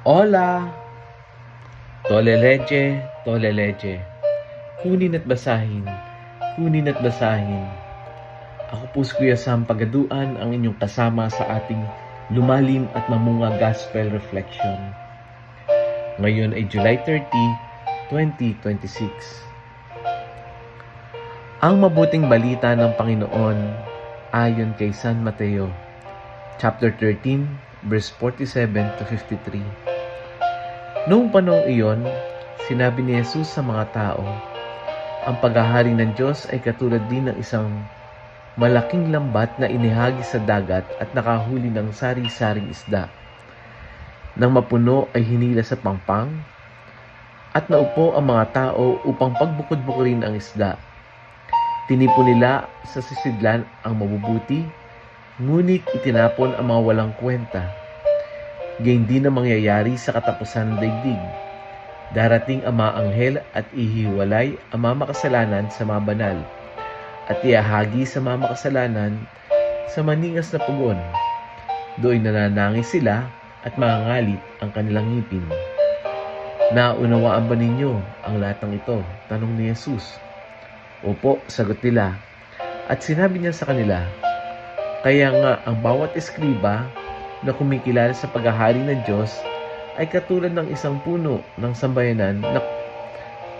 Hola! Toleleche, toleleche. Kunin at basahin, kunin at basahin. Ako po si Kuya Sam Pagaduan, ang inyong kasama sa ating lumalim at mamunga Gospel Reflection. Ngayon ay July 30, 2026. Ang mabuting balita ng Panginoon ayon kay San Mateo, chapter 13, verse 47 to 53. Noong panahong iyon, sinabi ni Jesus sa mga tao, ang paghahari ng Diyos ay katulad din ng isang malaking lambat na inihagi sa dagat at nakahuli ng sari-saring isda. Nang mapuno ay hinila sa pangpang at naupo ang mga tao upang pagbukod-bukurin ang isda. Tinipon nila sa sisidlan ang mabubuti, ngunit itinapon ang mga walang kwenta. Gayun din ang mangyayari sa katapusan ng daigdig. Darating ang mga anghel at ihiwalay ang mga makasalanan sa mga banal at iahagi sa mga makasalanan sa maningas na pugon. Doon nananangis sila at mangangalit ang kanilang ngipin. Naunawaan ba ninyo ang lahat ng ito? Tanong ni Jesus. Opo, sagot nila. At sinabi niya sa kanila, kaya nga ang bawat eskriba na kumikilala sa paghahari ng Diyos ay katulad ng isang puno ng sambayanan na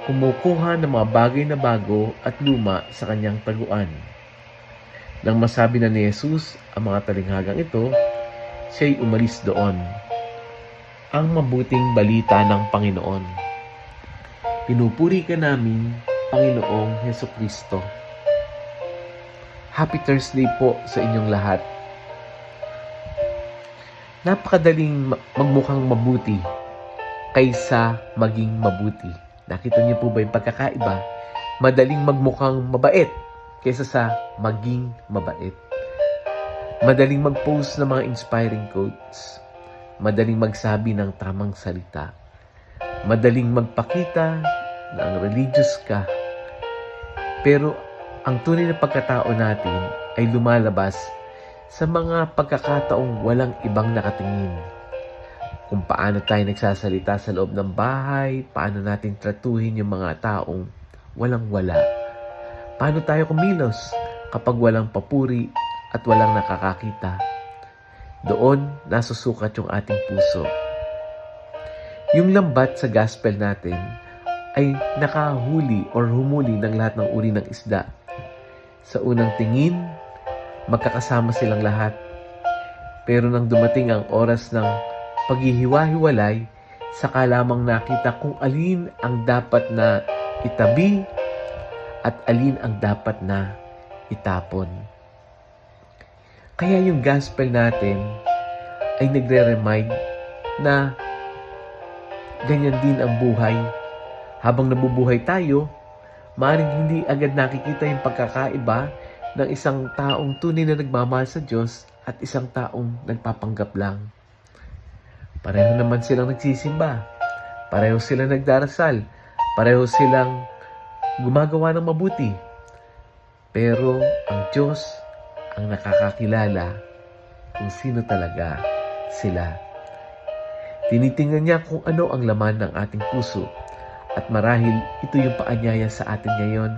kumukuha ng mga bagay na bago at luma sa kanyang taguan. Nang masabi na ni Jesus ang mga talinghagang ito, siya'y umalis doon. Ang mabuting balita ng Panginoon. Pinupuri ka namin, Panginoong Hesukristo. Happy Thursday po sa inyong lahat. Napakadaling magmukhang mabuti kaysa maging mabuti. Nakita niyo po ba yung pagkakaiba? Madaling magmukhang mabait kaysa sa maging mabait. Madaling mag-post ng mga inspiring quotes. Madaling magsabi ng tamang salita. Madaling magpakita na ang religious ka. Pero ang tunay na pagkatao natin ay lumalabas sa mga pagkakataong walang ibang nakatingin. Kung paano tayo nagsasalita sa loob ng bahay, paano natin tratuhin yung mga taong walang-wala. Paano tayo kumilos kapag walang papuri at walang nakakakita. Doon nasusukat yung ating puso. Yung lambat sa gospel natin ay nakahuli or humuli ng lahat ng uri ng isda. Sa unang tingin, magkakasama silang lahat. Pero nang dumating ang oras ng paghihiwa-hiwalay, saka lamang nakita kung alin ang dapat na itabi at alin ang dapat na itapon. Kaya yung gospel natin ay nagre-remind na ganyan din ang buhay. Habang nabubuhay tayo, maaaring hindi agad nakikita yung pagkakaiba ng isang taong tunay na nagmamahal sa Diyos at isang taong nagpapanggap lang. Pareho naman silang nagsisimba. Pareho silang nagdarasal. Pareho silang gumagawa ng mabuti. Pero ang Diyos ang nakakakilala kung sino talaga sila. Tinitingnan niya kung ano ang laman ng ating puso. At marahil ito yung paanyaya sa atin ngayon.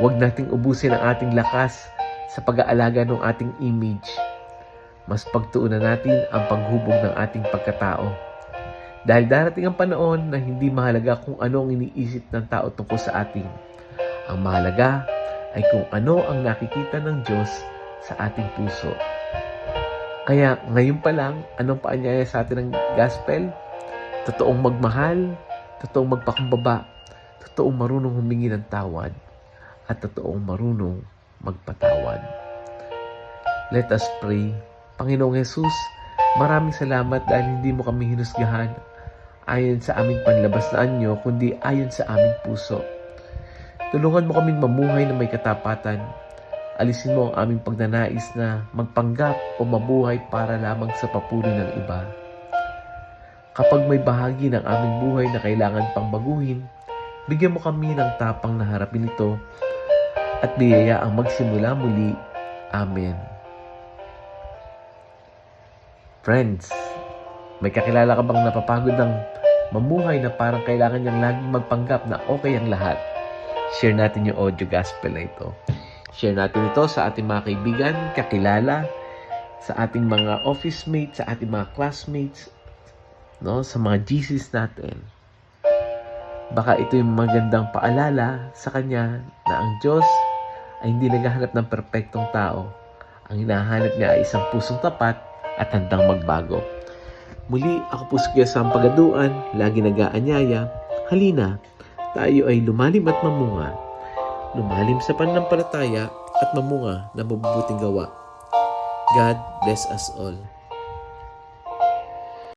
Huwag nating ubusin ang ating lakas sa pag-aalaga ng ating image. Mas pagtuunan natin ang paghubog ng ating pagkatao. Dahil darating ang panahon na hindi mahalaga kung ano ang iniisip ng tao tungkol sa atin. Ang mahalaga ay kung ano ang nakikita ng Diyos sa ating puso. Kaya ngayon pa lang, anong paanyaya sa atin ng gospel? Totoong magmahal, totoong magpakumbaba, totoong marunong humingi ng tawad, at totoong marunong magpatawad. Let us pray. Panginoong Jesus, maraming salamat dahil hindi mo kami hinusgahan ayon sa aming panlabas na anyo, kundi ayon sa aming puso. Tulungan mo kaming mamuhay na may katapatan. Alisin mo ang aming pagnanais na magpanggap o mabuhay para lamang sa papuri ng iba. Kapag may bahagi ng aming buhay na kailangan pang baguhin, bigyan mo kami ng tapang na harapin ito at biyaya ang magsimula muli. Amen. Friends, May kakilala ka bang napapagod ng mamuhay na parang kailangan niyang laging magpanggap na okay ang lahat? Share natin yung audio gospel na ito. Share natin ito sa ating mga kaibigan, kakilala, sa ating mga office mates, sa ating mga classmates, no, sa mga GCs natin. Baka ito yung magandang paalala sa kanya na ang Diyos ay hindi naghahanap ng perpektong tao. Ang hinahanap niya ay isang pusong tapat at handang magbago. Muli, ako po si Kuya Sam Pagaduan, lagi nag-aanyaya. Halina, tayo ay lumalim at mamunga. Lumalim sa pananampalataya at mamunga na mabubuting gawa. God bless us all.